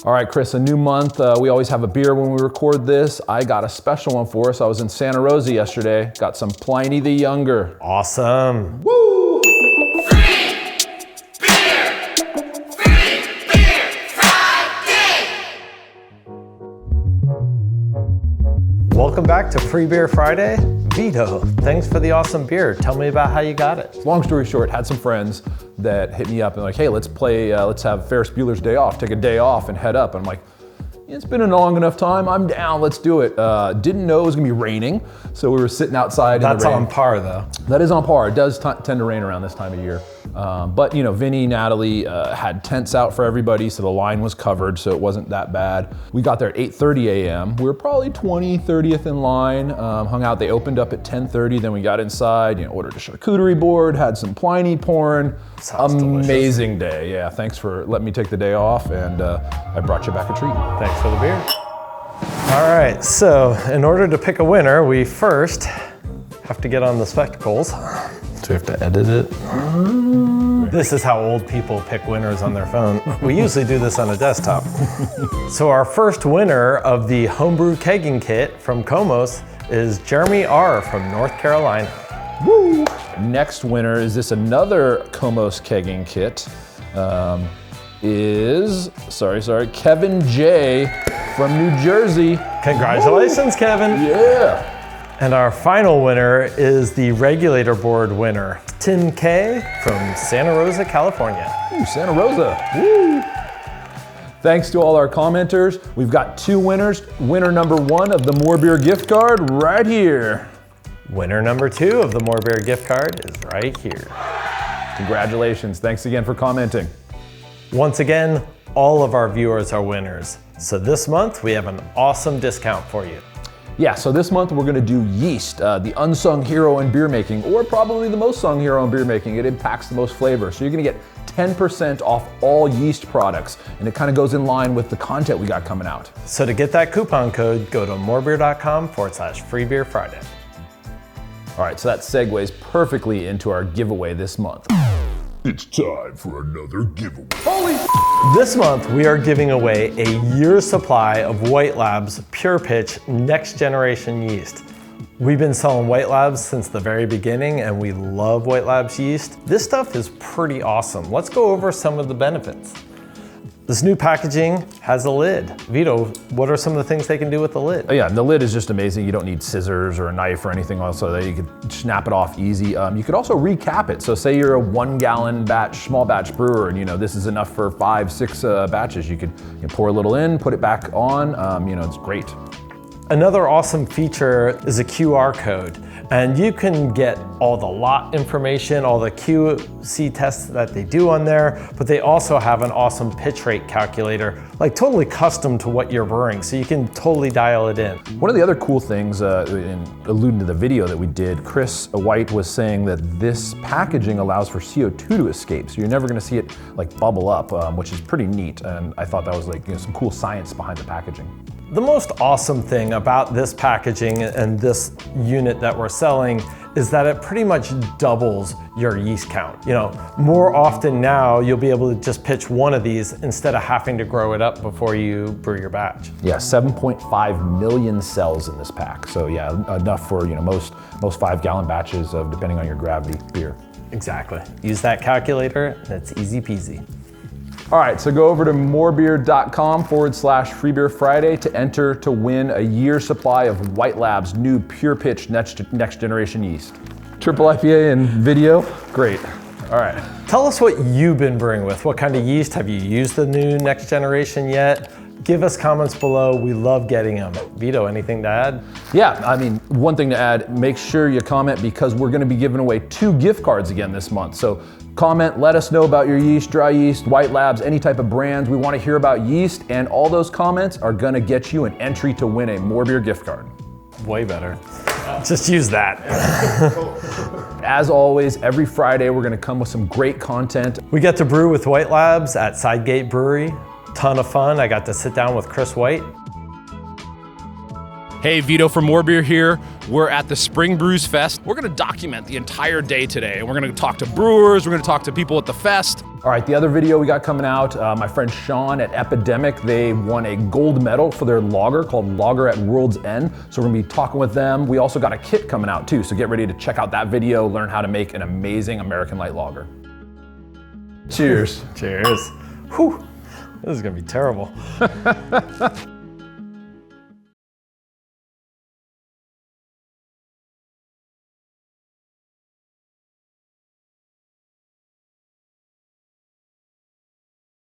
All right, Chris, a new month. We always have a beer when we record this. I got a special one for us. I was in Santa Rosa yesterday. Got some Pliny the Younger. Awesome. Woo! Free beer Friday! Welcome back to Free Beer Friday. Vito, thanks for the awesome beer. Tell me about how you got it. Long story short, had some friends that hit me up and like, hey, let's have Ferris Bueller's Day Off, take a day off and head up. And I'm like, it's been a long enough time, I'm down, let's do it. Didn't know it was gonna be raining, so we were sitting outside in the rain. That's on par though. That is on par. It does tend to rain around this time of year. But you know, Vinny, Natalie had tents out for everybody, so the line was covered, so it wasn't that bad. We got there at 8:30 a.m. We were probably 30th in line, hung out. They opened up at 10:30, then we got inside, ordered a charcuterie board, had some Pliny porn. Sounds Amazing day. Yeah, thanks for letting me take the day off, and I brought you back a treat. Thanks for the beer. All right, so in order to pick a winner, we first have to get on the spectacles. So we have to edit it. This is how old people pick winners on their phone. We usually do this on a desktop. So our first winner of the homebrew kegging kit from Comos is Jeremy R. from North Carolina. Woo! Next winner is this another Comos kegging kit. Kevin J. from New Jersey. Congratulations, Woo! Kevin. Yeah. And our final winner is the regulator board winner, Tim K. from Santa Rosa, California. Ooh, Santa Rosa. Woo! Thanks to all our commenters. We've got two winners. Winner number one of the MoreBeer gift card right here. Winner number two of the MoreBeer gift card is right here. Congratulations. Thanks again for commenting. Once again, all of our viewers are winners. So this month we have an awesome discount for you. Yeah, so this month we're gonna do yeast, the unsung hero in beer making, or probably the most sung hero in beer making. It impacts the most flavor. So you're gonna get 10% off all yeast products, and it kind of goes in line with the content we got coming out. So to get that coupon code, go to morebeer.com/freebeerfriday. All right, so that segues perfectly into our giveaway this month. It's time for another giveaway. Holy! This month we are giving away a year's supply of White Labs PurePitch Next Generation Yeast. We've been selling White Labs since the very beginning and we love White Labs yeast. This stuff is pretty awesome. Let's go over some of the benefits. This new packaging has a lid. Vito, what are some of the things they can do with the lid? Oh yeah, the lid is just amazing. You don't need scissors or a knife or anything else, so that you could snap it off easy. You could also recap it. So say you're a 1 gallon batch, small batch brewer, and this is enough for 5-6 batches. You could pour a little in, put it back on. It's great. Another awesome feature is a QR code, and you can get all the lot information, all the QC tests that they do on there, but they also have an awesome pitch rate calculator, like totally custom to what you're brewing, so you can totally dial it in. One of the other cool things, in alluding to the video that we did, Chris White was saying that this packaging allows for CO2 to escape, so you're never gonna see it like bubble up, which is pretty neat, and I thought that was like some cool science behind the packaging. The most awesome thing about this packaging and this unit that we're selling is that it pretty much doubles your yeast count. More often now, you'll be able to just pitch one of these instead of having to grow it up before you brew your batch. Yeah, 7.5 million cells in this pack. So yeah, enough for most 5 gallon batches of, depending on your gravity, beer. Exactly. Use that calculator and it's easy peasy. All right, so go over to morebeer.com/freebeerfriday to enter to win a year's supply of White Labs new PurePitch next generation yeast. Triple IPA and video, great. All right. Tell us what you've been brewing with. What kind of yeast? Have you used the new next generation yet? Give us comments below. We love getting them. Vito, anything to add? Yeah, one thing to add, make sure you comment because we're gonna be giving away 2 gift cards again this month. So comment, let us know about your yeast, dry yeast, White Labs, any type of brands. We wanna hear about yeast, and all those comments are gonna get you an entry to win a MoreBeer gift card. Way better. Just use that. As always, every Friday, we're gonna come with some great content. We get to brew with White Labs at Sidegate Brewery. Ton of fun. I got to sit down with Chris White. Hey, Vito from MoreBeer here. We're at the Spring Brews Fest. We're gonna document the entire day today. We're gonna talk to brewers, we're gonna talk to people at the fest. All right, the other video we got coming out, my friend Sean at Epidemic, they won a gold medal for their lager called Lager at World's End. So we're gonna be talking with them. We also got a kit coming out too, so get ready to check out that video, learn how to make an amazing American light lager. Cheers. Cheers. Whew, this is gonna be terrible.